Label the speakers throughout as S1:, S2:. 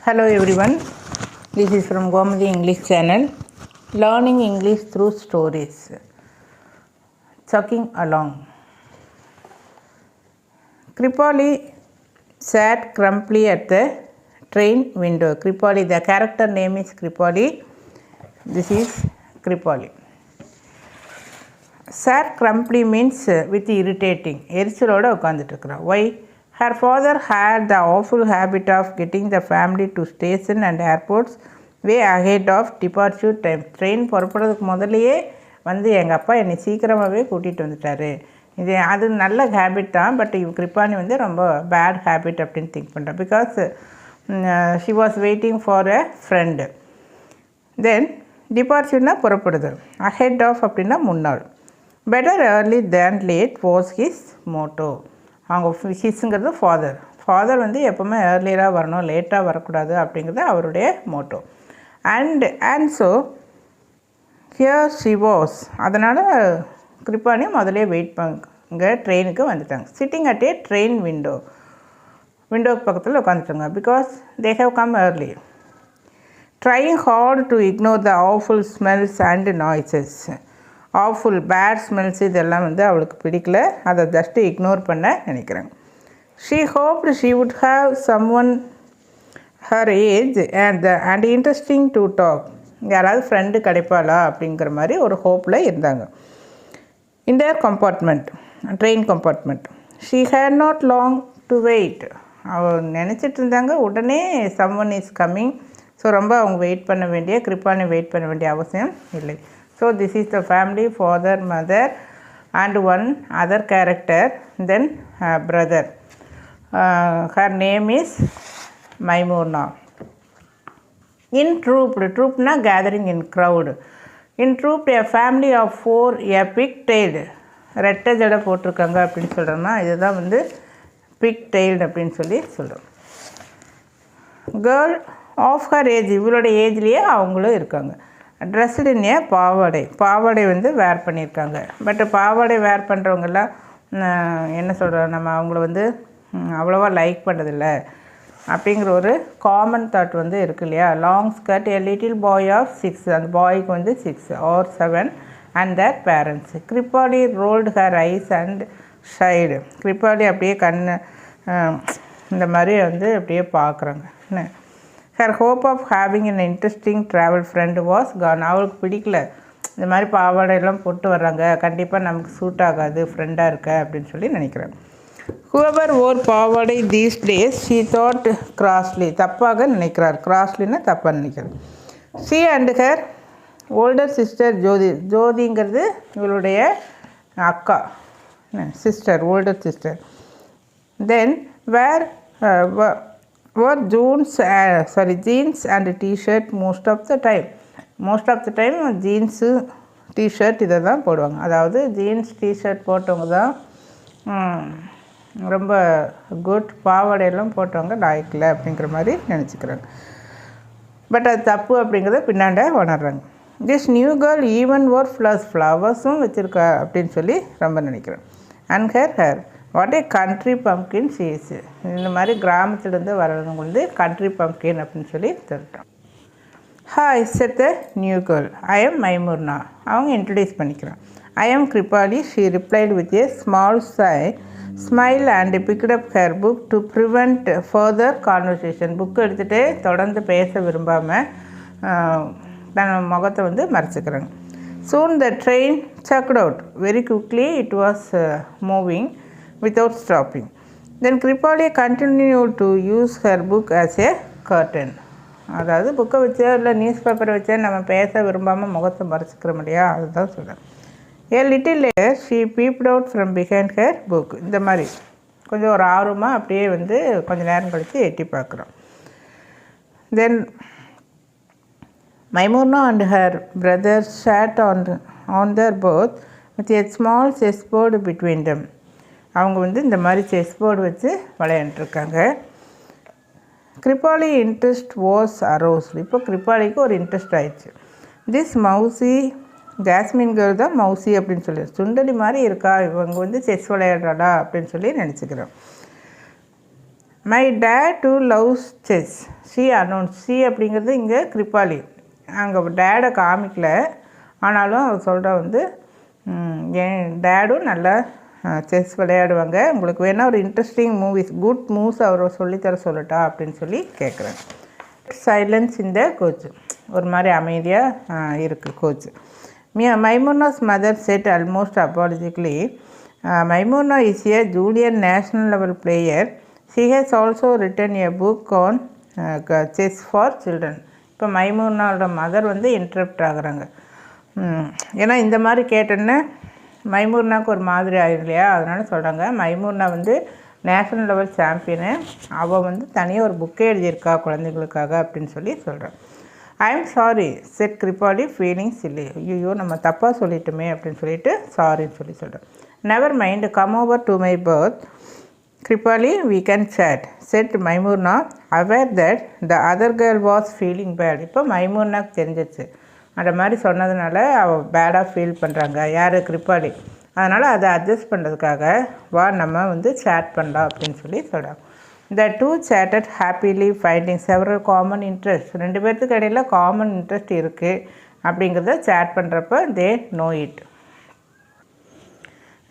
S1: Hello everyone, this is from Gomadi English channel, learning English through stories. Chugging along. Kripali sat grumpily at the train window. Kripali, the character name is Kripali. This is Kripali. Sat grumpily means with irritating. எரிச்சலோட உட்காந்துட்டு இருக்கிறான். Why? Her father had the awful habit of getting the family to station and airports way ahead of departure time. Train புறப்படுறதுக்கு முதலையே வந்து எங்கள் அப்பா என்னை சீக்கிரமாகவே கூட்டிகிட்டு வந்துட்டார். அது நல்ல ஹேபிட் தான், பட் கிருப்பானி வந்து ரொம்ப பேட் ஹேபிட் அப்படின்னு திங்க் பண்ணுறேன். Because she was waiting for a friend. Then டிபார்ச்சர்னா புறப்படுது, அஹெட் ஆஃப் அப்படின்னா முன்னாள். Better early than late was his motto. அவங்க ஹிஸ்ங்கிறது ஃபாதர் வந்து எப்போவுமே ஏர்லியராக வரணும், லேட்டாக வரக்கூடாது அப்படிங்கிறது அவருடைய motto. And so here she was. அதனால் கிருப்பானி முதலே வெயிட் பண்ணுங்க, ட்ரெயினுக்கு வந்துட்டாங்க. சிட்டிங் அட் ஏ ட்ரெயின் விண்டோக்கு பக்கத்தில் உட்காந்துட்டாங்க. Because they have come early. Trying hard to ignore the awful smells and noises. Awful bad smells இதெல்லாம் வந்து அவளுக்கு பிடிக்கல, அதை ஜஸ்ட்டு இக்னோர் பண்ண நினைக்கிறாங்க. She hoped she would have someone her age and interesting to talk. யாராவது friend கிடைப்பாளா அப்படிங்கிற மாதிரி ஒரு ஹோப்பில் இருந்தாங்க. In their compartment, train compartment. She had not long to wait. அவள் நினச்சிட்டு இருந்தாங்க உடனே someone is coming. So ரொம்ப அவங்க கிருப்பானி வெயிட் பண்ண வேண்டிய அவசியம் இல்லை. So this is the family, father, mother and one other character, then brother. Her name is Maimuna. In troop na gathering in crowd. In troop a family of 4, a pig-tailed. ரெட்டை ஜடை போட்டிருக்காங்க அப்படின்னு சொல்கிறோம்னா இதுதான் வந்து pig-tailed அப்படின்னு சொல்கிறோம். Girl of her age, இவளோட ஏஜ்லேயே அவங்களும் இருக்காங்க. ட்ரெஸ்டு இன் ஏ பாவாடை வந்து வேர் பண்ணியிருக்காங்க. பட் பாவாடை வேர் பண்ணுறவங்கெல்லாம் என்ன சொல்கிறோம், நம்ம அவங்கள வந்து அவ்வளோவா லைக் பண்ணுறதில்ல அப்படிங்கிற ஒரு காமன் தாட் வந்து இருக்கு இல்லையா. Long skirt a little boy of 6, அந்த பாய்க்கு வந்து 6 or 7 and their parents. Kripali rolled her eyes and sighed. Kripali அப்படியே இந்த மாதிரி வந்து அப்படியே பார்க்குறாங்க. என்ன her hope of having an interesting travel friend was gone. அவளுக்கு பிடிக்கல, இந்த மாதிரி பாவாடையெல்லாம் போட்டு வர்றாங்க, கண்டிப்பாக நமக்கு சூட் ஆகாது ஃப்ரெண்டாக இருக்க அப்படின்னு சொல்லி நினைக்கிறேன். Whoever wore pavadai these days she thought crossly. தப்பாக நினைக்கிறார். கிராஸ்லின்னா தப்பாக நினைக்கிறார். She and her older sister ஜோதிங்கிறது இவளுடைய அக்கா sister, older sister. Then wear jeans and t-shirt most of the time jeans T-shirt இதை தான் போடுவாங்க. அதாவது ஜீன்ஸ் டிஷர்ட் போட்டவங்க தான் ரொம்ப குட், பாவாடையெல்லாம் போட்டவங்க லாய்க்கில் அப்படிங்கிற மாதிரி நினச்சிக்கிறாங்க. பட் அது தப்பு அப்படிங்கிறத பின்னாண்ட உணர்றாங்க. This new girl even or ஃப்ளவர்ஸும் வச்சுருக்கா அப்படின்னு சொல்லி ரொம்ப நினைக்கிறேன். And her what a country pumpkin she's. இந்த மாதிரி கிராமத்துலேருந்து வர்றவங்க வந்து கண்ட்ரி பம்ப்கின் அப்படின்னு சொல்லி சொல்லிட்டோம். Hi said the new girl, I am மைமுர்னா. அவங்க இன்ட்ரடியூஸ் பண்ணிக்கிறான். I am Kripali. She replied with a small smile and picked up her book to prevent further conversation. Book எடுத்துகிட்டு தொடர்ந்து பேச விரும்பாமல் தன் முகத்தை வந்து மறைச்சிக்கிறாங்க. Soon the train chugged out. Very quickly it was moving without stopping. Then Kripali continued to use her book as a curtain. அதாவது புக்கை வச்சு இல்லை நியூஸ் பேப்பரை வச்சு நம்ம பேச விரும்பாமல் முகத்தை மறைச்சிக்கிறோம் இல்லையா, அதுதான் சொல்கிறேன். A little later she peeped out from behind her book. இந்த மாதிரி கொஞ்சம் ஒரு ஆர்வமாக அப்படியே வந்து கொஞ்சம் நேரம் கழித்து எட்டி பார்க்குறோம். Then Maimuna and her brother sat on their berth with a small chessboard between them. அவங்க வந்து இந்த மாதிரி செஸ் போர்டு வச்சு விளையாண்டுருக்காங்க. கிருப்பாலி இன்ட்ரெஸ்ட் வாஸ் அரோஸ்ட். இப்போ கிருப்பாலிக்கு ஒரு இன்ட்ரெஸ்ட் ஆயிடுச்சு. திஸ் மவுசி, ஜாஸ்மின் கேர்ள் தான் மவுசி அப்படின்னு சொல்லி, சுண்டலி மாதிரி இருக்கா, இவங்க வந்து செஸ் விளையாடுறாடா அப்படின்னு சொல்லி நினச்சிக்கிறோம். My dad too loves chess she announce. She அப்படிங்கிறது இங்கே கிருப்பாலி, அங்கே டேடை காமிக்கல, ஆனாலும் அவர் சொல்கிற வந்து என் டேடும் நல்லா செஸ் விளையாடுவாங்க, உங்களுக்கு வேணால் ஒரு இன்ட்ரெஸ்டிங் மூவிஸ் குட் மூவ்ஸ் அவர் சொல்லித்தர சொல்லட்டா அப்படின்னு சொல்லி கேட்குறேன். சைலன்ஸ் இந்த கோச், ஒரு மாதிரி அமைதியாக இருக்குது coach. Maimuna's mother said almost apologetically, Maimuna is a junior national level player. She has also written a book on chess for children. இப்போ மைமூனாவோட மதர் வந்து இன்டரப்ட் ஆகுறாங்க. ஏன்னா இந்த மாதிரி கேட்டோன்னே மைமூனாவுக்கு ஒரு மாதிரி ஆயிடும் இல்லையா, அதனால் சொல்கிறாங்க மைமூனா வந்து நேஷ்னல் லெவல் சாம்பியனு, அவள் வந்து தனியாக ஒரு புக்கே எழுதியிருக்கா குழந்தைங்களுக்காக அப்படின்னு சொல்லி சொல்கிறேன். I am sorry said Kripali feeling silly. ஐயோ நம்ம தப்பாக சொல்லிட்டோமே அப்படின்னு சொல்லிட்டு சாரின்னு சொல்லி சொல்கிறேன். Never mind come over to my berth Kripali we can chat said Maimuna aware that the other girl was feeling bad. இப்போ மைமூனாக்கு தெரிஞ்சிச்சு, அந்த மாதிரி சொன்னதுனால அவள் பேடாக ஃபீல் பண்ணுறாங்க யார் கிருப்பாலி, அதனால் அதை அட்ஜஸ்ட் பண்ணுறதுக்காக வா நம்ம வந்து சேட் பண்ணலாம் அப்படின்னு சொல்லி சொல்கிறாங்க. The two chatted happily finding several common interests. ரெண்டு பேர்த்துக்கு இடையில் காமன் இன்ட்ரெஸ்ட் இருக்குது அப்படிங்கிறத சேட் பண்ணுறப்ப they know it.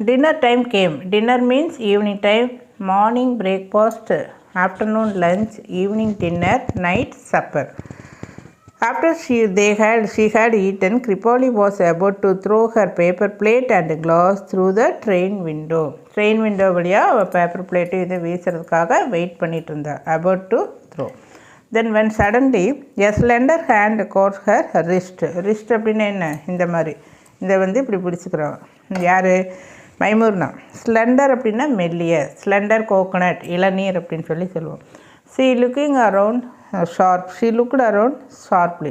S1: Dinner time came. Dinner means evening time, morning breakfast, afternoon lunch, evening dinner, night supper. After she had eaten, Kripali was about to throw her paper plate and glass through the train window. Train window வழியாக அவள் paper plate இதை வீசுறதுக்காக wait பண்ணிட்டு இருந்தா. about to throw. Then when suddenly a slender hand caught her wrist. wrist அப்படின்னா என்ன, இந்த மாதிரி இதை வந்து இப்படி பிடிச்சிக்கிறோம் யார், மைமூனா. ஸ்லெண்டர் அப்படின்னா மெல்லிய, ஸ்லெண்டர் கோகோனட் இளநீர் அப்படின்னு சொல்லி சொல்லுவோம். She looking around sharp, she looked around sharply.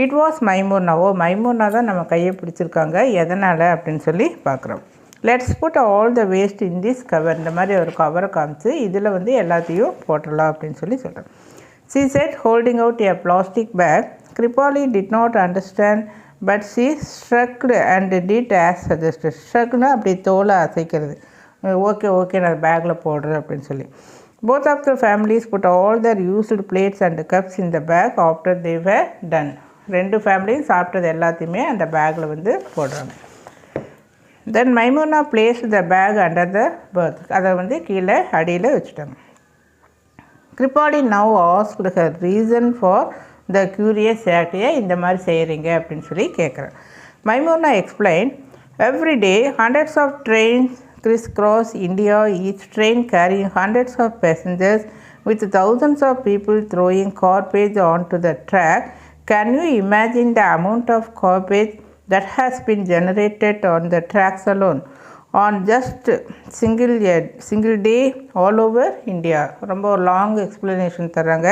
S1: It was Maimuna. Oh Maimuna தான் நம்ம கையை பிடிச்சிருக்காங்க, எதனால் அப்படின்னு சொல்லி பார்க்குறோம். Let's put all the waste in this cover. இந்த மாதிரி ஒரு கவரை காமிச்சு இதில் வந்து எல்லாத்தையும் போட்டுடலாம் அப்படின்னு சொல்லி சொல்கிறேன். She said holding out a plastic bag. Kripali did not understand but she shrugged and did as suggested. ஸ்ட்ரக்னா அப்படி தோலை அசைக்கிறது, ஓகே ஓகே நான் பேக்கில் போடுறேன் அப்படின்னு சொல்லி. Both of the families put all their used plates and cups in the bag after they were done. ரெண்டு ஃபேமிலியும் சாப்பிட்டது எல்லாத்தையுமே அந்த பேக்கில் வந்து போடுறாங்க. தென் Maimuna placed the bag under the berth. அதை வந்து கீழே அடியில் வச்சுட்டாங்க. கிருப்பாலி now asked her reason for the curious act. இந்த மாதிரி செய்கிறீங்க அப்படின்னு சொல்லி கேட்குறேன். Maimuna explained, every day hundreds of trains crisscross India, each train carrying hundreds of passengers with thousands of people throwing garbage onto the track. Can you imagine the amount of garbage that has been generated on the tracks alone on just single day all over India? ரொம்ப long explanation தர்றாங்க.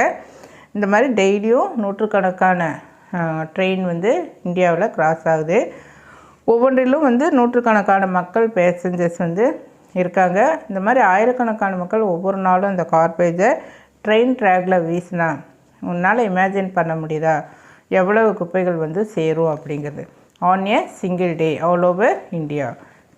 S1: இந்த மாதிரி டெய்லியும் நூற்றுக்கணக்கான train வந்து இந்தியாவில் cross ஆகுது. ஒவ்வொன்றிலும் வந்து நூற்றுக்கணக்கான மக்கள் பேசஞ்சர்ஸ் வந்து இருக்காங்க. இந்த மாதிரி ஆயிரக்கணக்கான மக்கள் ஒவ்வொரு நாளும் இந்த கார்பேஜை ட்ரெயின் ட்ராக்கில் வீசினா உன்னால் இமேஜின் பண்ண முடியுதா எவ்வளவு குப்பைகள் வந்து சேரும் அப்படிங்கிறது. On a single day all over India.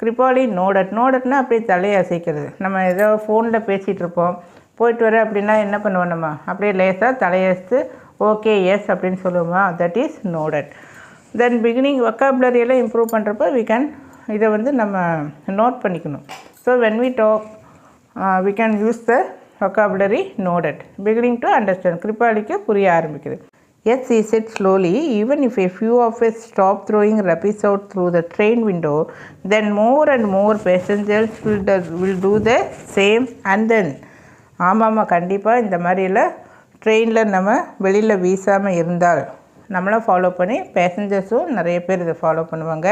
S1: Kripali நோடட்னா அப்படியே தலையை அசைக்கிறது. நம்ம ஏதோ ஃபோனில் பேசிகிட்டு இருப்போம், போயிட்டு வர அப்படின்னா என்ன பண்ணுவோம், நம்ம அப்படியே லேசாக தலையசத்து ஓகே எஸ் அப்படின்னு சொல்லுவோமா, that is nodded. Then beginning வொக்காபுலரியெல்லாம் இம்ப்ரூவ் பண்ணுறப்ப வி கேன் இதை வந்து நம்ம நோட் பண்ணிக்கணும். So when we talk we can use the vocabulary nodded beginning to understand. கிருப்பாலிக்கு புரிய ஆரம்பிக்குது. Yes he said slowly, even if a few of us stop throwing rubbish out through the train window, then more and more passengers will do the same and then. ஆமாம்மா கண்டிப்பாக இந்த மாதிரிலாம் ட்ரெயினில் நம்ம வெளியில் வீசாமல் இருந்தால் நம்மளும் ஃபாலோ பண்ணி பேசஞ்சர்ஸும் நிறைய பேர் இதை ஃபாலோ பண்ணுவாங்க.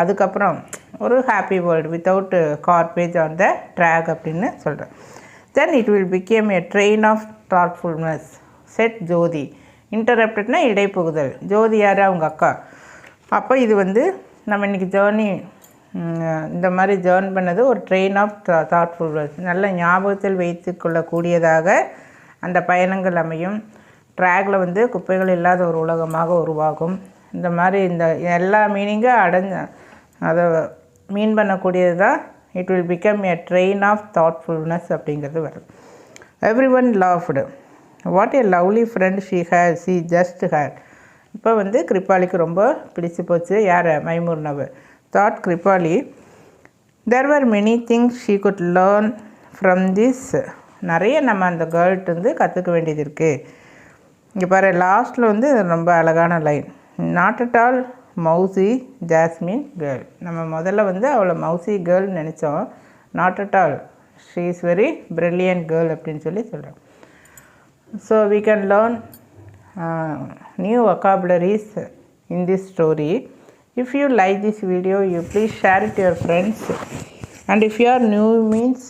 S1: அதுக்கப்புறம் ஒரு happy world without garbage on the track அப்படின்னு சொல்கிறேன். Then it will become a train of thoughtfulness said Jyoti. இன்டரப்டட்னா இடைப்புகுதல். ஜோதி யார், அவங்க அக்கா. அப்போ இது வந்து நம்ம இன்றைக்கி ஜேர்னி இந்த மாதிரி ஜேர்ன் பண்ணது ஒரு ட்ரெயின் ஆஃப் தாட்ஃபுல்னஸ், நல்ல ஞாபகத்தில் வைத்து கொள்ளக்கூடியதாக அந்த பயணங்கள் அமையும். ட்ராகில் வந்து குப்பைகள் இல்லாத ஒரு உலகமாக உருவாகும். இந்த மாதிரி இந்த எல்லா மீனிங்கும் அதை மீன் பண்ணக்கூடியது தான் it will become a train of thoughtfulness அப்படிங்கிறது வரும். Everyone laughed. What a lovely friend she just had. இப்போ வந்து கிருபாலிக்கு ரொம்ப பிடிச்சி போச்சு. யார்? மைமூர்னாவை. Thought Kripali. There were many things she could learn from this. நிறைய நம்ம அந்த கேர்ள்கிட்ட வந்து கற்றுக்க வேண்டியது இருக்குது. இங்கே பாரு, லாஸ்ட்டில் வந்து ரொம்ப அழகான line. Not at all mousy jasmine girl. நம்ம முதல்ல வந்து அவளை மவுசி கேர்ள் நினச்சோம். Not at all, she is very brilliant girl அப்படின்னு சொல்லி சொல்கிறோம். So we can learn new vocabularies in this story. If you like this video, you please share it to your friends, and if you are new means